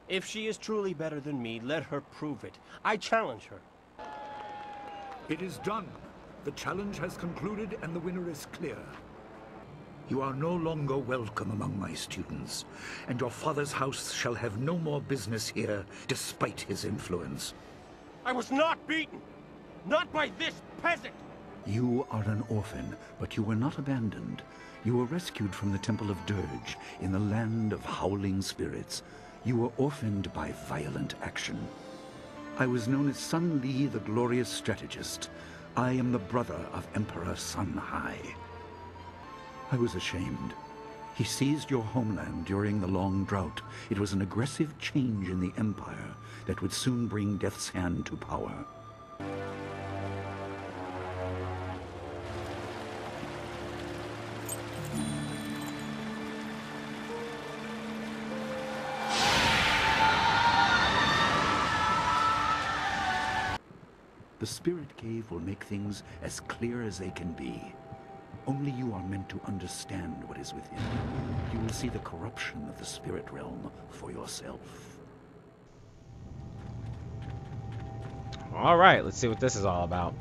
If she is truly better than me, let her prove it. I challenge her. It is done. The challenge has concluded and the winner is clear. You are no longer welcome among my students, and your father's house shall have no more business here, despite his influence. I was not beaten! Not by this peasant! You are an orphan, but you were not abandoned. You were rescued from the Temple of Dirge in the land of howling spirits. You were orphaned by violent action. I was known as Sun Li, the glorious strategist. I am the brother of Emperor Sun Hai. I was ashamed. He seized your homeland during the long drought. It was an aggressive change in the Empire that would soon bring Death's Hand to power. The Spirit Cave will make things as clear as they can be. Only you are meant to understand what is within. You will see the corruption of the spirit realm for yourself. All right, let's see what this is all about.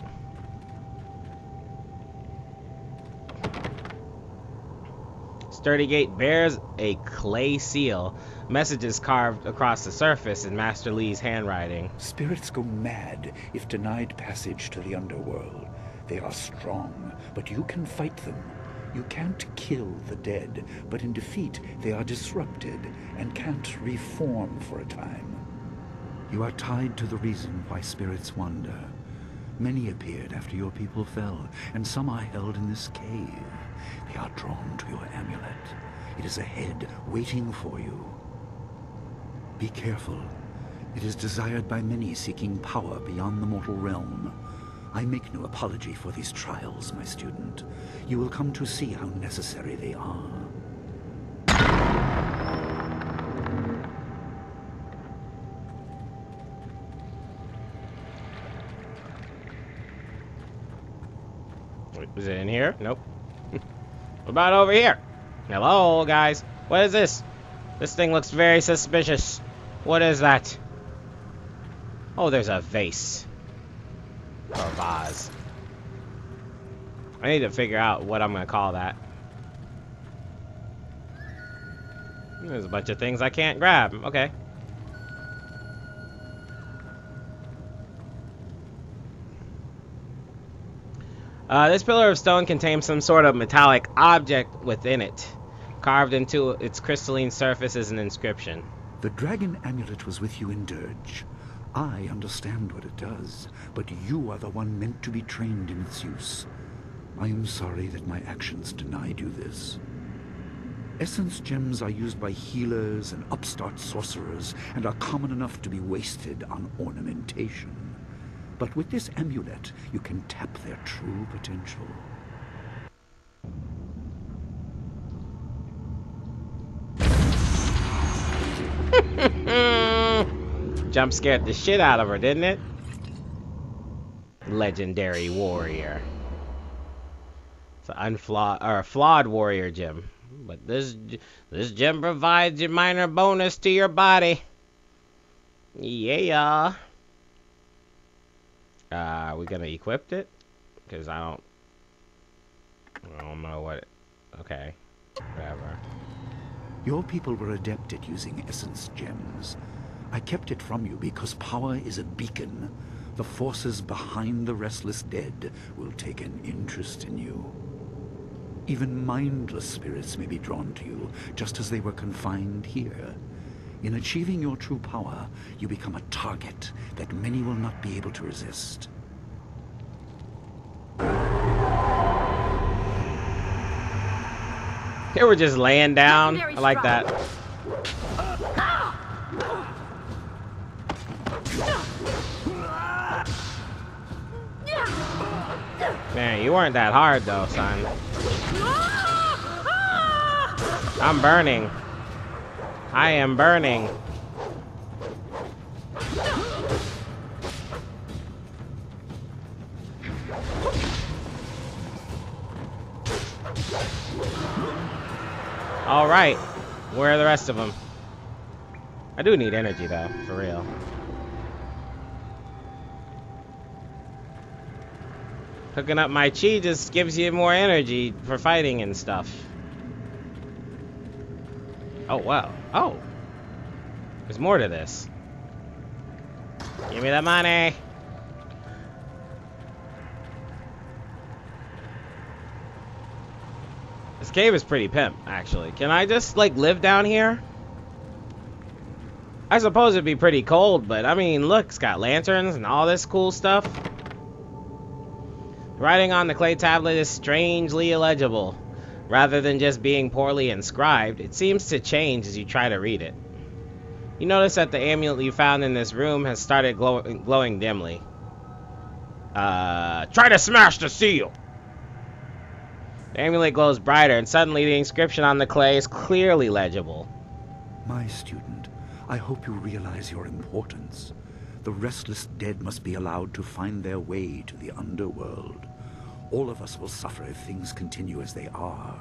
Sturdy gate bears a clay seal. Messages carved across the surface in Master Li's handwriting. Spirits go mad if denied passage to the underworld. They are strong, but you can fight them. You can't kill the dead, but in defeat they are disrupted and can't reform for a time. You are tied to the reason why spirits wander. Many appeared after your people fell, and some are held in this cave. They are drawn to your amulet. It is ahead, waiting for you. Be careful. It is desired by many seeking power beyond the mortal realm. I make no apology for these trials, my student. You will come to see how necessary they are. Wait, is it in here? Nope. What about over here? Hello, guys. What is this? This thing looks very suspicious. What is that? Oh, there's a vase. Or vase. I need to figure out what I'm gonna call that. There's a bunch of things I can't grab. Okay. This pillar of stone contains some sort of metallic object within it. Carved into its crystalline surface is an inscription. The dragon amulet was with you in Dirge. I understand what it does, but you are the one meant to be trained in its use. I am sorry that my actions denied you this. Essence gems are used by healers and upstart sorcerers and are common enough to be wasted on ornamentation. But with this amulet, you can tap their true potential. Jump scared the shit out of her, didn't it? Legendary warrior. It's an unflawed or a flawed warrior gem, but this gem provides a minor bonus to your body. Yeah. Are we gonna equip it? Because I don't know what. Okay, whatever. Your people were adept at using essence gems. I kept it from you because power is a beacon. The forces behind the restless dead will take an interest in you. Even mindless spirits may be drawn to you, just as they were confined here. In achieving your true power, you become a target that many will not be able to resist. They were just laying down. I like that. Man, you weren't that hard though, son. I'm burning. I am burning. All right, where are the rest of them? I do need energy though, for real. Hooking up my chi just gives you more energy for fighting and stuff. Oh, wow. Oh. There's more to this. Give me the money. This cave is pretty pimp, actually. Can I just, like, live down here? I suppose it'd be pretty cold, but I mean, look, it's got lanterns and all this cool stuff. Writing on the clay tablet is strangely illegible. Rather than just being poorly inscribed, it seems to change as you try to read it. You notice that the amulet you found in this room has started glowing dimly. Try to smash the seal! The amulet glows brighter, and suddenly the inscription on the clay is clearly legible. My student, I hope you realize your importance. The restless dead must be allowed to find their way to the underworld. All of us will suffer if things continue as they are.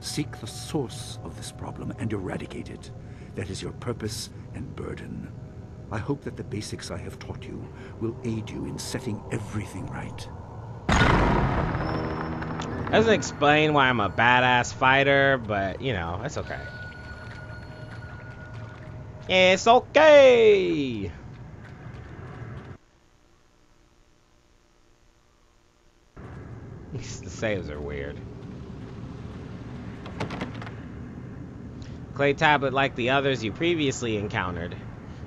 Seek the source of this problem and eradicate it. That is your purpose and burden. I hope that the basics I have taught you will aid you in setting everything right. Doesn't explain why I'm a badass fighter, but, you know, it's okay. It's okay! The saves are weird. Clay tablet like the others you previously encountered.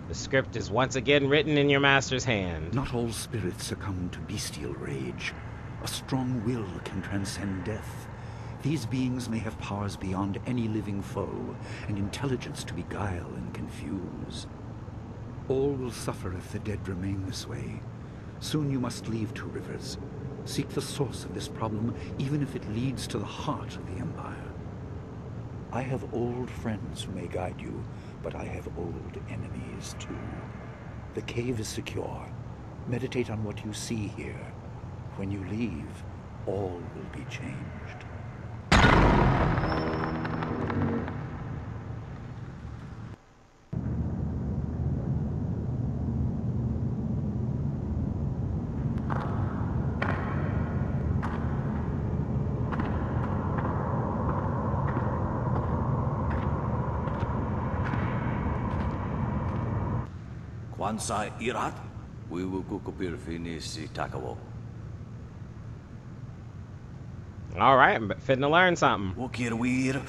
The script is once again written in your master's hand. Not all spirits succumb to bestial rage. A strong will can transcend death. These beings may have powers beyond any living foe, and intelligence to beguile and confuse. All will suffer if the dead remain this way. Soon you must leave Two Rivers. Seek the source of this problem, even if it leads to the heart of the Empire. I have old friends who may guide you, but I have old enemies too. The cave is secure. Meditate on what you see here. When you leave, all will be changed. Kwanzaa irat, we will go to finish Takawo. All right, I'm fitting to learn something. Ukirwir,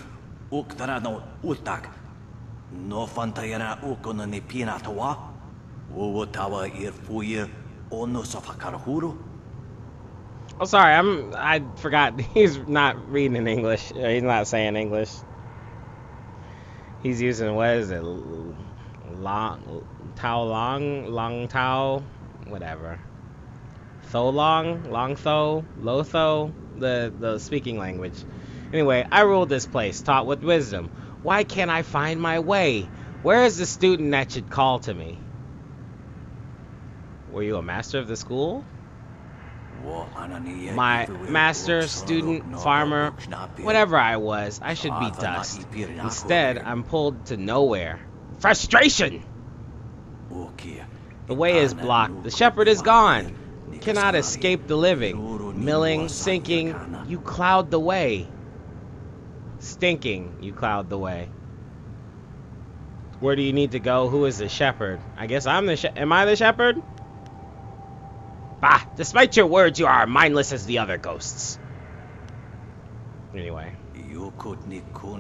uktarano utak. No fantayana ukona ni pinatawa. Uwatawa irfuir onosafakaruhuru. Oh, sorry, I forgot. He's not reading in English. He's not saying English. He's using, what is it? Long Tao, whatever. Tholong, Long Tho, Lotho, the speaking language. Anyway, I ruled this place, taught with wisdom. Why can't I find my way? Where is the student that should call to me? Were you a master of the school? My master, student, farmer, whatever I was, I should be dust. Instead, I'm pulled to nowhere. Frustration! The way is blocked. The shepherd is gone. Cannot escape the living. Milling, sinking, you cloud the way. Stinking, you cloud the way. Where do you need to go? Who is the shepherd? I guess I'm the am I the shepherd? Bah, despite your words, you are mindless as the other ghosts. Anyway.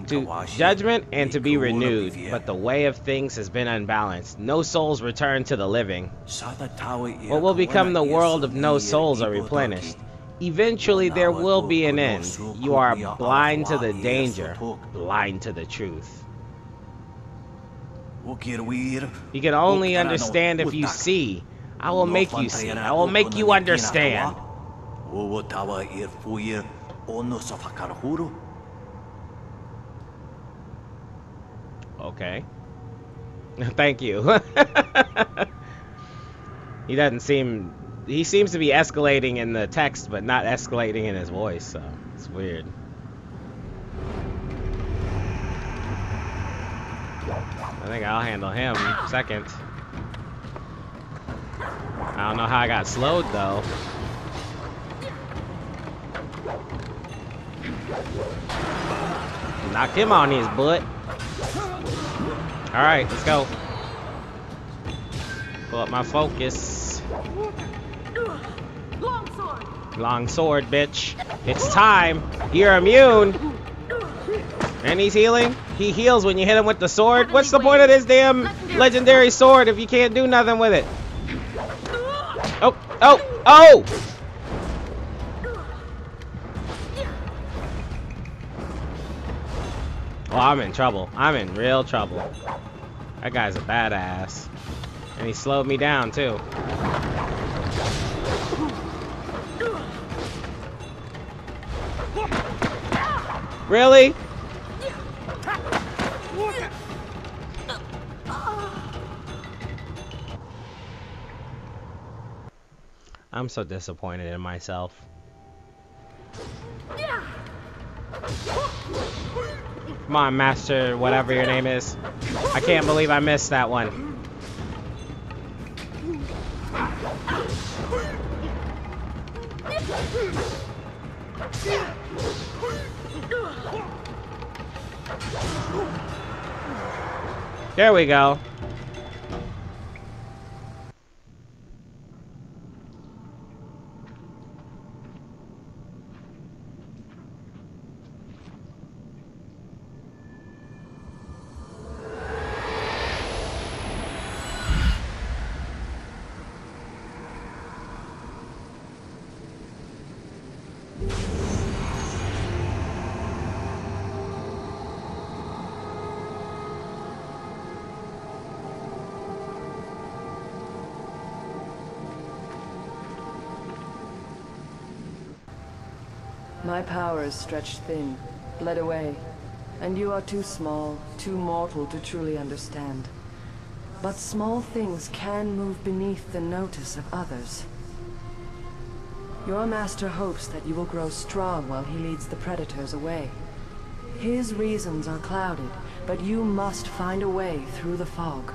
To judgment and to be renewed, but the way of things has been unbalanced. No souls return to the living. What will become the world if no souls are replenished? Eventually there will be an end. You are blind to the danger, blind to the truth. You can only understand if you see. I will make you see. I will make you understand. Okay. Thank you. He seems to be escalating in the text, but not escalating in his voice, so it's weird. I think I'll handle him second. I don't know how I got slowed though. Knocked him on his butt. Alright, let's go. Pull up my focus. Long sword, bitch. It's time. You're immune. And he's healing. He heals when you hit him with the sword. What's the point of this damn legendary sword if you can't do nothing with it? Oh, oh, oh! Oh, I'm in trouble. I'm in real trouble. That guy's a badass. And he slowed me down, too. Really? I'm so disappointed in myself. Come on, Master, whatever your name is. I can't believe I missed that one. There we go. My power is stretched thin, bled away, and you are too small, too mortal to truly understand. But small things can move beneath the notice of others. Your master hopes that you will grow strong while he leads the predators away. His reasons are clouded, but you must find a way through the fog.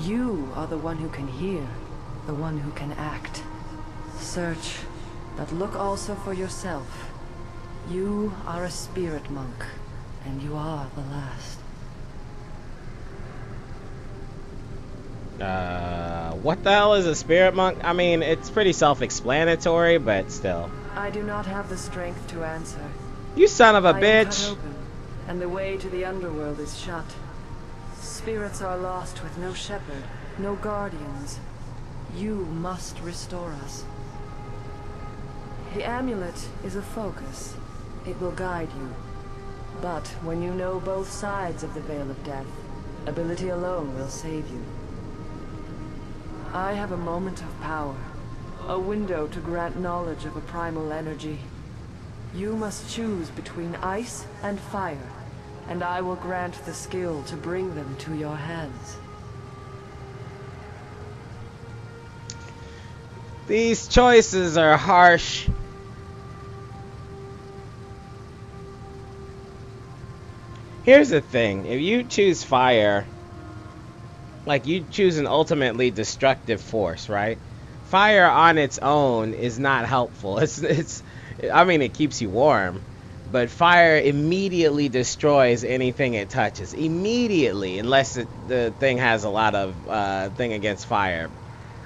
You are the one who can hear, the one who can act. Search. But look also for yourself. You are a spirit monk, and you are the last. What the hell is a spirit monk? I mean, it's pretty self-explanatory, but still. I do not have the strength to answer. You son of a I am bitch! cut open, and the way to the underworld is shut. Spirits are lost with no shepherd, no guardians. You must restore us. The amulet is a focus. It will guide you. But when you know both sides of the Veil of Death, ability alone will save you. I have a moment of power, a window to grant knowledge of a primal energy. You must choose between ice and fire, and I will grant the skill to bring them to your hands. These choices are harsh. Here's the thing, if you choose fire, like you choose an ultimately destructive force, right? Fire on its own is not helpful. I mean, it keeps you warm, but fire immediately destroys anything it touches. Immediately, unless the thing has a lot of thing against fire.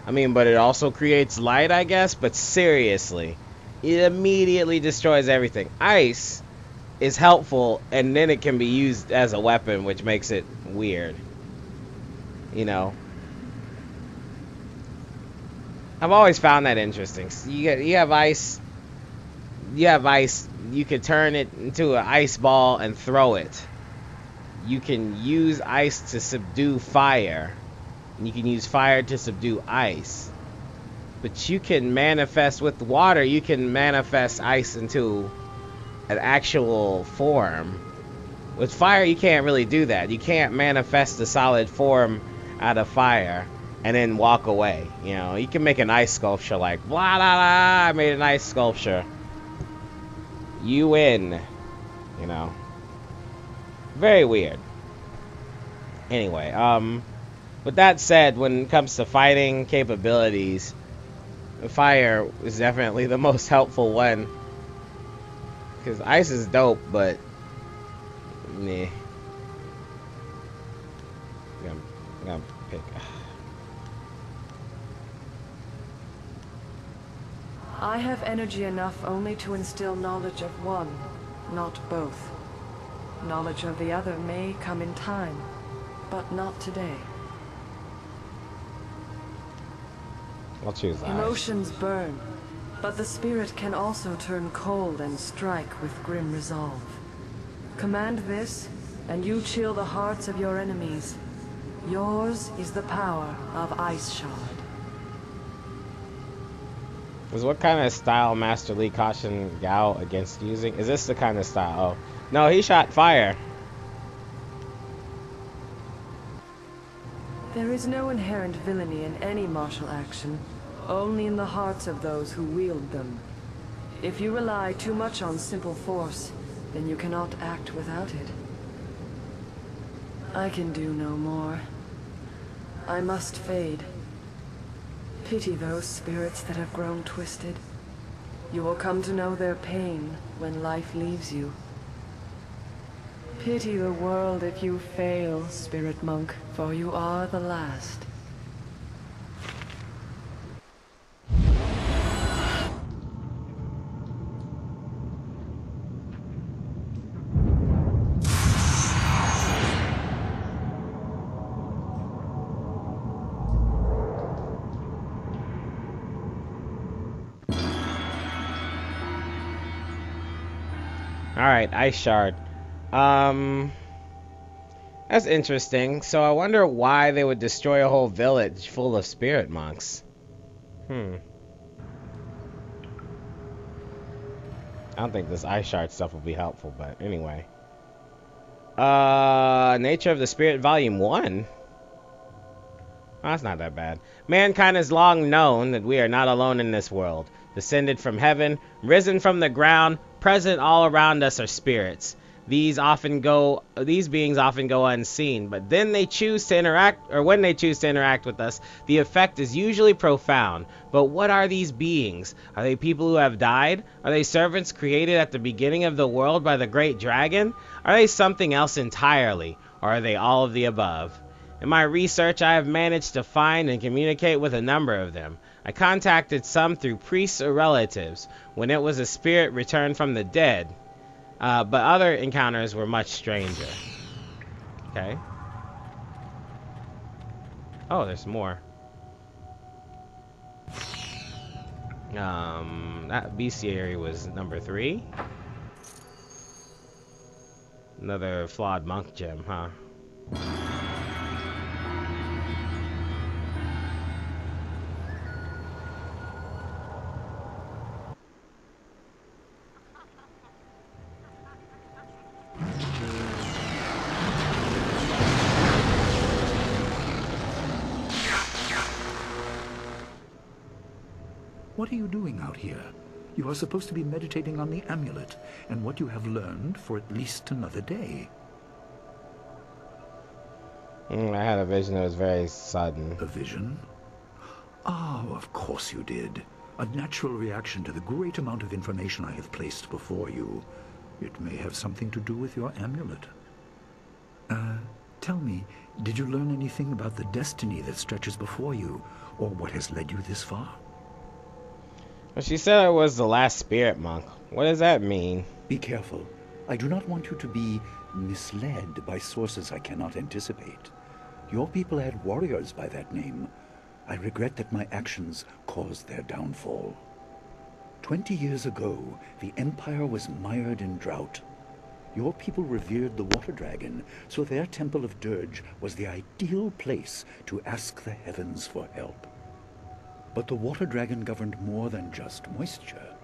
I mean, but it also creates light, I guess, but seriously, it immediately destroys everything. Ice is helpful, and then it can be used as a weapon, which makes it weird. You know, I've always found that interesting. You have ice. You can turn it into an ice ball and throw it. You can use ice to subdue fire, and you can use fire to subdue ice. But you can manifest with water. You can manifest ice into an actual form. With fire, you can't really do that. You can't manifest a solid form out of fire and then walk away. You know, you can make an ice sculpture like blah blah blah. I made an ice sculpture. You win. You know, very weird. Anyway, with that said, when it comes to fighting capabilities, fire is definitely the most helpful one. Because ice is dope, but nah. I'm gonna pick. I have energy enough only to instill knowledge of one, not both. Knowledge of the other may come in time, but not today. I'll choose ice. Emotions burn, but the spirit can also turn cold and strike with grim resolve. Command this, and you chill the hearts of your enemies. Yours is the power of Ice Shard. Is what kind of style Master Lee cautioned Gao against using? Is this the kind of style? Oh, no, he shot fire. There is no inherent villainy in any martial action, only in the hearts of those who wield them. If you rely too much on simple force, then you cannot act without it. I can do no more. I must fade. Pity those spirits that have grown twisted. You will come to know their pain when life leaves you. Pity the world if you fail, Spirit Monk, for you are the last. Alright, Ice Shard. That's interesting. So I wonder why they would destroy a whole village full of spirit monks. I don't think this Ice Shard stuff will be helpful, but anyway. Nature of the Spirit Volume 1? Oh, that's not that bad. Mankind has long known that we are not alone in this world. Descended from heaven, risen from the ground, present all around us are spirits. These beings often go unseen, but then they choose to interact, or when they choose to interact with us, the effect is usually profound. But what are these beings? Are they people who have died? Are they servants created at the beginning of the world by the great dragon? Are they something else entirely, or are they all of the above? In my research, I have managed to find and communicate with a number of them. I contacted some through priests or relatives, when it was a spirit returned from the dead. But other encounters were much stranger. Okay. Oh, there's more. That bestiary was number 3. Another flawed monk gem, huh? What are you doing out here? You are supposed to be meditating on the amulet and what you have learned for at least another day. I had a vision that was very sudden. A vision? Oh, of course you did. A natural reaction to the great amount of information I have placed before you. It may have something to do with your amulet. Tell me, did you learn anything about the destiny that stretches before you, or what has led you this far? Well, she said I was the last spirit monk. What does that mean? Be careful. I do not want you to be misled by sources I cannot anticipate. Your people had warriors by that name. I regret that my actions caused their downfall. 20 years ago, the Empire was mired in drought. Your people revered the water dragon, so their temple of dirge was the ideal place to ask the heavens for help. But the water dragon governed more than just moisture.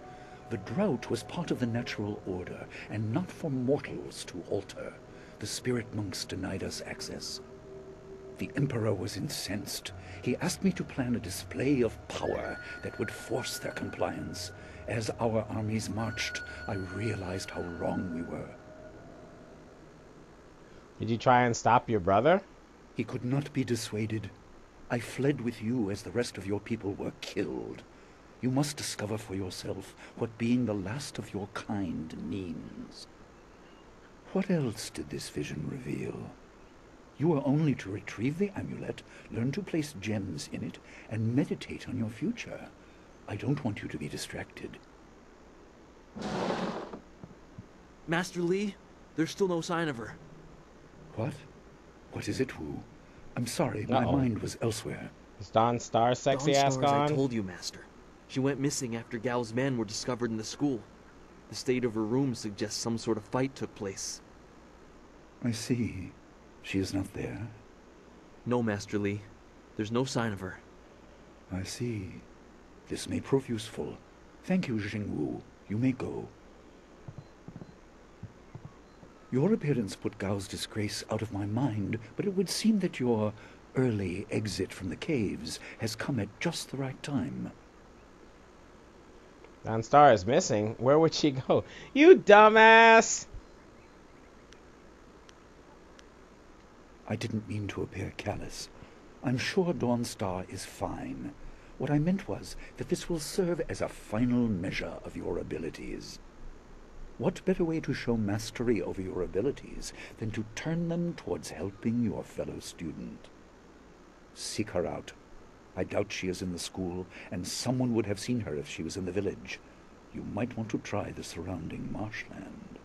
The drought was part of the natural order, and not for mortals to alter. The spirit monks denied us access. The Emperor was incensed. He asked me to plan a display of power that would force their compliance. As our armies marched, I realized how wrong we were. Did you try and stop your brother? He could not be dissuaded. I fled with you as the rest of your people were killed. You must discover for yourself what being the last of your kind means. What else did this vision reveal? You are only to retrieve the amulet, learn to place gems in it, and meditate on your future. I don't want you to be distracted. Master Li, there's still no sign of her. What? What is it, Wu? I'm sorry, my mind was elsewhere. Is Dawnstar sexy ass gone? I told you, Master. She went missing after Gao's men were discovered in the school. The state of her room suggests some sort of fight took place. I see. She is not there? No, Master Li. There's no sign of her. I see. This may prove useful. Thank you, Jingwu. You may go. Your appearance put Gao's disgrace out of my mind, but it would seem that your early exit from the caves has come at just the right time. Dawnstar is missing. Where would she go? You dumbass! I didn't mean to appear callous. I'm sure Dawnstar is fine. What I meant was that this will serve as a final measure of your abilities. What better way to show mastery over your abilities than to turn them towards helping your fellow student? Seek her out. I doubt she is in the school, and someone would have seen her if she was in the village. You might want to try the surrounding marshland.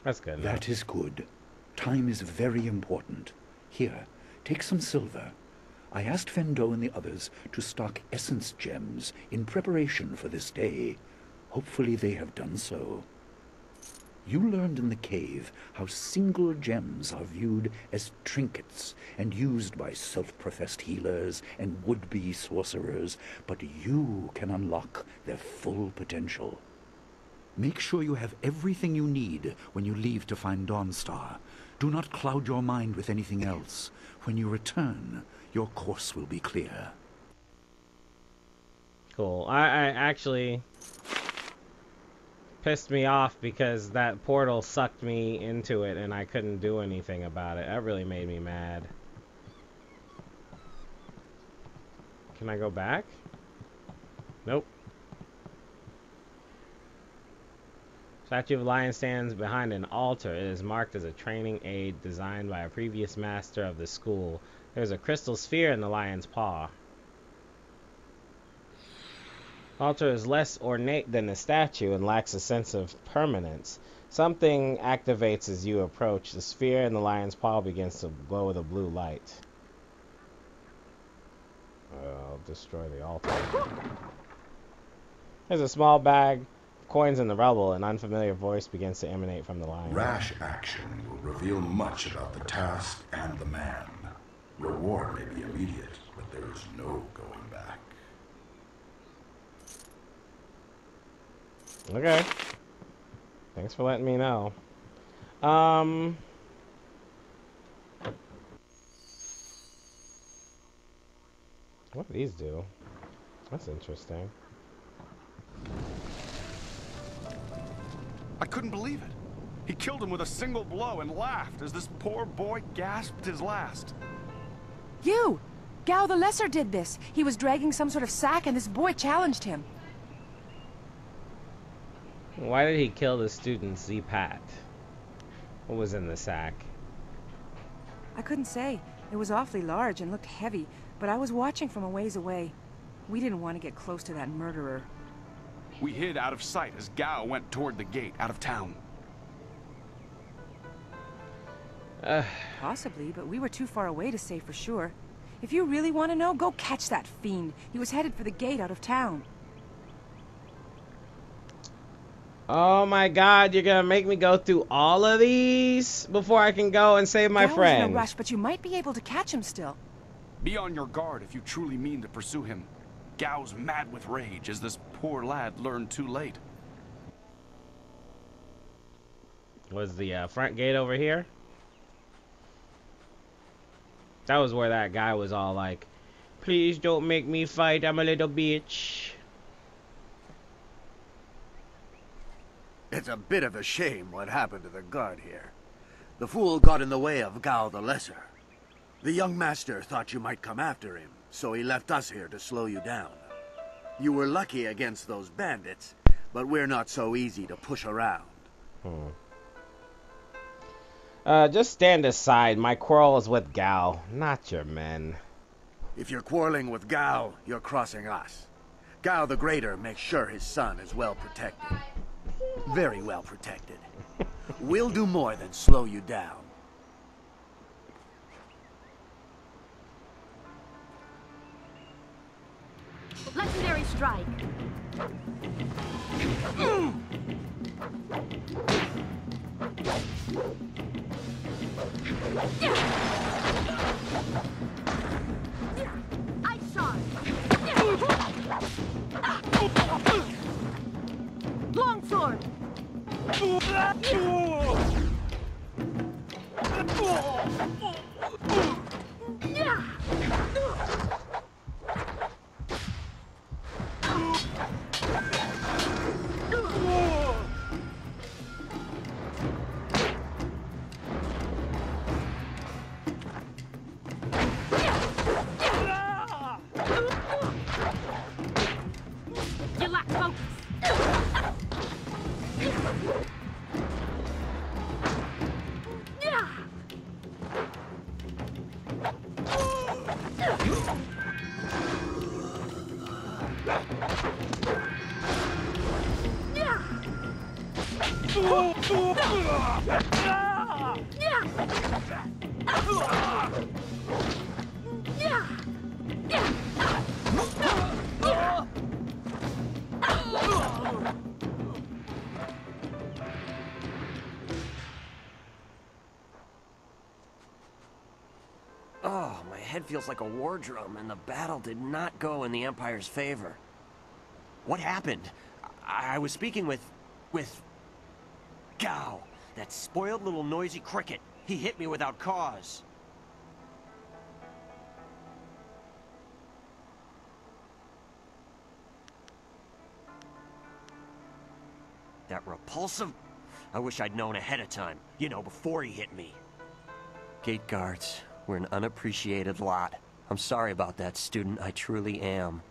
That's good. That is good. Time is very important. Here, take some silver. I asked Fendo and the others to stock essence gems in preparation for this day. Hopefully they have done so. You learned in the cave how single gems are viewed as trinkets and used by self-professed healers and would-be sorcerers, but you can unlock their full potential. Make sure you have everything you need when you leave to find Dawnstar. Do not cloud your mind with anything else. When you return, your course will be clear. Cool. I actually pissed me off because that portal sucked me into it and I couldn't do anything about it. That really made me mad. Can I go back? Nope. Statue of Lion stands behind an altar. It is marked as a training aid designed by a previous master of the school. There's a crystal sphere in the lion's paw. The altar is less ornate than the statue and lacks a sense of permanence. Something activates as you approach. The sphere in the lion's paw begins to glow with a blue light. I'll destroy the altar. There's a small bag of coins in the rubble. An unfamiliar voice begins to emanate from the lion. Rash action will reveal much about the task and the man. Reward may be immediate, but there is no going back. Okay. Thanks for letting me know. What do these do? That's interesting. I couldn't believe it. He killed him with a single blow and laughed as this poor boy gasped his last. You! Gao the Lesser did this. He was dragging some sort of sack and this boy challenged him. Why did he kill the student Zipat? What was in the sack? I couldn't say. It was awfully large and looked heavy, but I was watching from a ways away. We didn't want to get close to that murderer. We hid out of sight as Gao went toward the gate out of town. Possibly, but we were too far away to say for sure. If you really want to know, go catch that fiend. He was headed for the gate out of town. Oh my god, you're gonna make me go through all of these before I can go and save my Gao friend. was in a rush, but you might be able to catch him still. Be on your guard if you truly mean to pursue him. Gao's mad with rage as this poor lad learned too late. Was the front gate over here? That was where that guy was all like, please don't make me fight, I'm a little bitch. It's a bit of a shame what happened to the guard here. The fool got in the way of Gao the Lesser. The young master thought you might come after him, so he left us here to slow you down. You were lucky against those bandits, but we're not so easy to push around. Just stand aside. My quarrel is with Gao, not your men. If you're quarreling with Gao, you're crossing us. Gao the Greater makes sure his son is well protected. Very well protected. We'll do more than slow you down. Legendary strike. Ice shot. Long sword. You lack focus. Oh, my head feels like a war drum, and the battle did not go in the Empire's favor. What happened? I was speaking with Gao, that spoiled little noisy cricket. He hit me without cause. That repulsive... I wish I'd known ahead of time. You know, before he hit me. Gate guards, we're an unappreciated lot. I'm sorry about that, student. I truly am.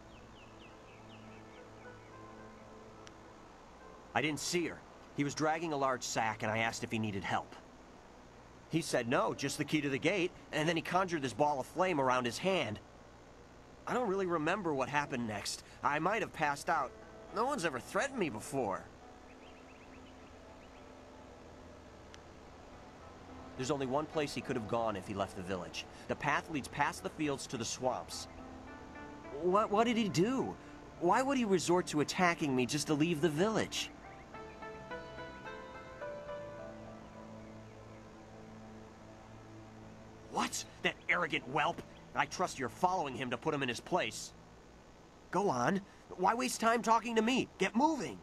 I didn't see her. He was dragging a large sack, and I asked if he needed help. He said no, just the key to the gate, and then he conjured this ball of flame around his hand. I don't really remember what happened next. I might have passed out. No one's ever threatened me before. There's only one place he could have gone if he left the village. The path leads past the fields to the swamps. What did he do? Why would he resort to attacking me just to leave the village? What? That arrogant whelp? I trust you're following him to put him in his place. Go on. Why waste time talking to me? Get moving!